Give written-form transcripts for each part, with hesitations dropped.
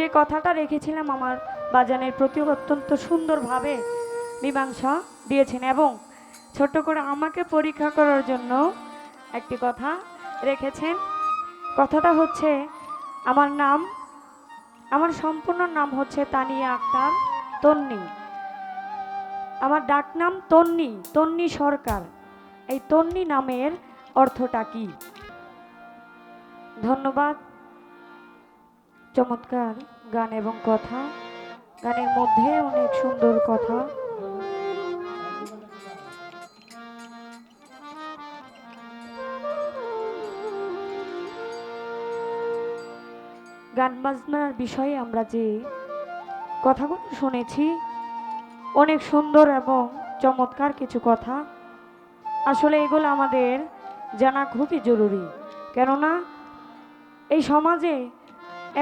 যে কথাটা রেখেছিলাম আমার বাজানের প্রতি অত্যন্ত সুন্দরভাবে মীমাংসা দিয়েছেন এবং ছোট্ট করে আমাকে পরীক্ষা করার জন্য একটি কথা রেখেছেন। কথাটা হচ্ছে আমার সম্পূর্ণ নাম হচ্ছে তানিয়া আক্তার তন্নি। আমার ডাক নাম তন্নি, তন্নি সরকার। এই তন্নি নামের অর্থটা কি? ধন্যবাদ। চমৎকার গান এবং কথা, গানের মধ্যে অনেক সুন্দর কথা। গান বাজনার বিষয়ে আমরা যে কথাগুলো শুনেছি অনেক সুন্দর এবং চমৎকার কিছু কথা। আসলে এগুলো আমাদের জানা খুবই জরুরি, কেননা এই সমাজে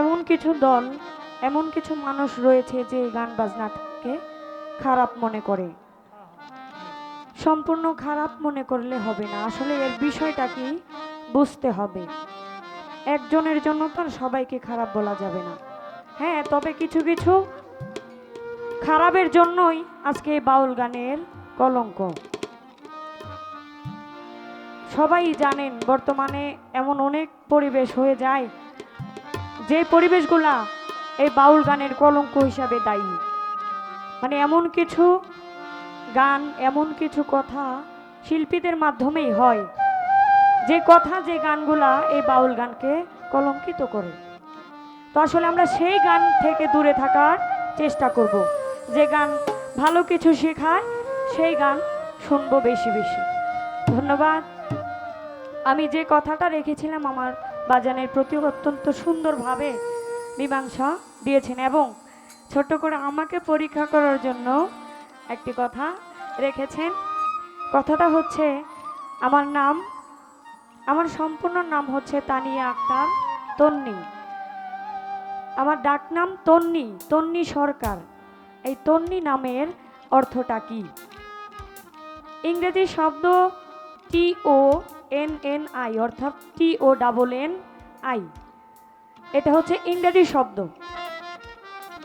এমন কিছু দল, এমন কিছু মানুষ রয়েছে যে গান বাজনাকে খারাপ মনে করে। সম্পূর্ণ খারাপ মনে করলে হবে না, আসলে এর বিষয়টা কি বুঝতে হবে। একজনের জন্য তো আর সবাইকে খারাপ বলা যাবে না। হ্যাঁ, তবে কিছু কিছু খারাপের জন্যই আজকে বাউল গানের কলঙ্ক। সবাই জানেন বর্তমানে এমন অনেক পরিবেশ হয়ে যায় যে পরিবেশগুলা এই বাউল গানের কলঙ্ক হিসাবে দায়ী। মানে এমন কিছু গান, এমন কিছু কথা শিল্পীদের মাধ্যমেই হয়, যে কথা, যে গানগুলা এই বাউল গানকে কলঙ্কিত করে। তো আসলে আমরা সেই গান থেকে দূরে থাকার চেষ্টা করব। যে গান ভালো কিছু শেখায় সেই গান শুনবো বেশি বেশি। ধন্যবাদ। আমি যে কথাটা রেখেছিলাম আমার বাজানের প্রতি অত্যন্ত সুন্দরভাবে মীমাংসা দিয়েছেন এবং ছোট্ট করে আমাকে পরীক্ষা করার জন্য একটি কথা রেখেছেন। কথাটা হচ্ছে আমার সম্পূর্ণ নাম হচ্ছে তানিয়া আক্তার তন্নি। আমার ডাক নাম তন্নি, তন্নি সরকার। এই তন্নি নামের অর্থটা কি? ইংরেজি শব্দ TONNI, অর্থাৎ TONNI। এটা হচ্ছে ইংরেজি শব্দ।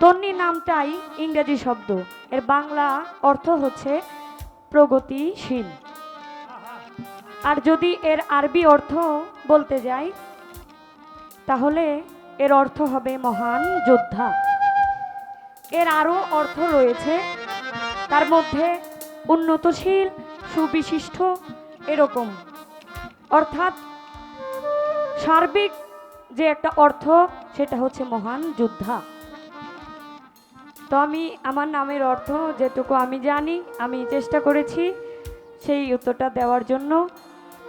তন্নি নামটাই ইংরেজি শব্দ, এর বাংলা অর্থ হচ্ছে প্রগতিশীল। আর যদি এর আরবি অর্থ বলতে যাই তাহলে এর অর্থ হবে মহান যোদ্ধা। এর আরও অর্থ রয়েছে, তার মধ্যে উন্নতশীল, সুবিশিষ্ট, এরকম। অর্থাৎ সার্বিক যে একটা অর্থ সেটা হচ্ছে মহান যোদ্ধা। তো আমি আমার নামের অর্থ যেটুকু আমি জানি আমি চেষ্টা করেছি সেই উত্তরটা দেওয়ার জন্য।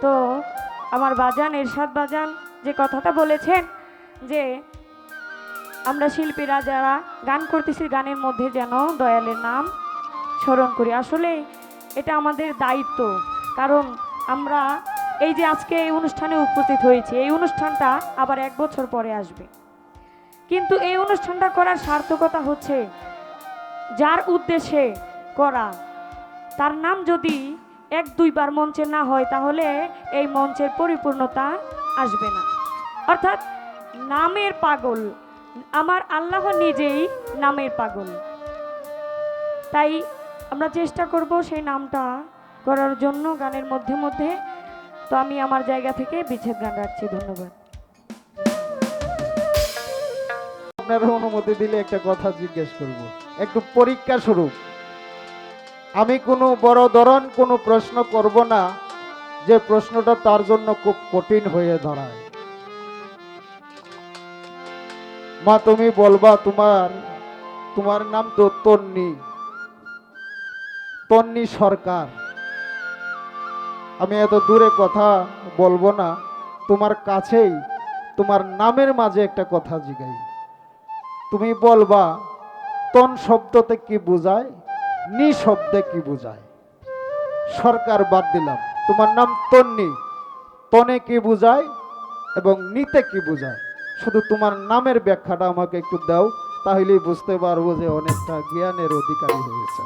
তো আমার বাজান, এরশাদ বাজান যে কথাটা বলেছেন যে আমরা শিল্পীরা যারা গান করতেছি গানের মধ্যে যেন দয়ালের নাম স্মরণ করি। আসলে এটা আমাদের দায়িত্ব, কারণ আমরা এই যে আজকে এই অনুষ্ঠানে উপস্থিত হয়েছি, এই অনুষ্ঠানটা আবার 1 বছর পরে আসবে, কিন্তু এই অনুষ্ঠানটা করার সার্থকতা হচ্ছে যার উদ্দেশ্যে করা তার নাম যদি 1-2 বার মঞ্চে না হয় তাহলে এই মঞ্চের পরিপূর্ণতা আসবে না। অর্থাৎ নামের পাগল আমার আল্লাহ নিজেই নামের পাগল। তাই আমরা চেষ্টা করব সেই নামটা করার জন্য গানের মধ্যে মধ্যে। তো আমি আমার জায়গা থেকে বিচ্ছেদ গান রাখছি। ধন্যবাদ। আপনার অনুমতি দিলে একটা কথা জিজ্ঞেস করব, একটু পরীক্ষা স্বরূপ। আমি কোনো বড় ধরন কোনো প্রশ্ন করব না যে প্রশ্নটা তার জন্য খুব কঠিন হয়ে দাঁড়ায়। মা তুমি বলবা তোমার নাম তো তন্নি, তন্নি সরকার। আমি এত দূরে কথা বলবো না, তোমার কাছেই তোমার নামের মাঝে একটা কথা জিগাই। তুমি বলবা তন শব্দতে কি বোঝায়, নি শব্দে কি বোঝায়। সরকার বাদ দিলাম, তোমার নাম তন্নি, তনে কি বোঝায় এবং নিতে কি বোঝায়, শুধু তোমার নামের ব্যাখ্যাটা আমাকে একটু দাও, তাহলেই বুঝতে পারবো যে অনেকটা জ্ঞানের অধিকারী হয়েছে।